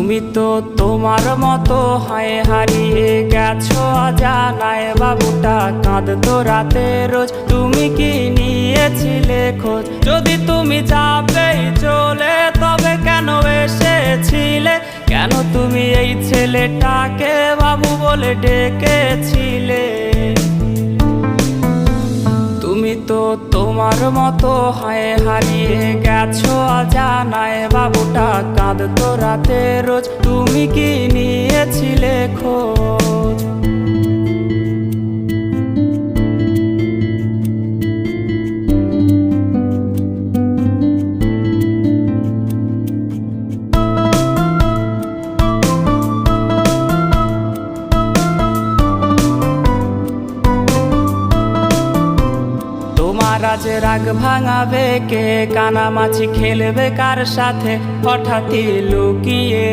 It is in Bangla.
তুমি তো তোমার মতো হায় হারিয়ে গেছো অজানায়। বাবুটা কাঁদতো রাতে রোজ, তুমি কি নিয়েছিলে খোঁজ? যদি তুমি যাবেই চলে তবে কেন এসেছিলে? কেন তুমি এই ছেলেটাকে বাবু বলে ডেকেছিলে? তুমি তো তোমার মতো হায় হারিয়ে গেছো অজানায়। বাবুটা কাঁদতো রাতে রোজ, তুমি কি নিয়েছিলে খোঁজ? তোমার আজ রাগ ভাঙাবে কে? কানামাছি খেলবে কার সাথে হঠাৎই লুকিয়ে?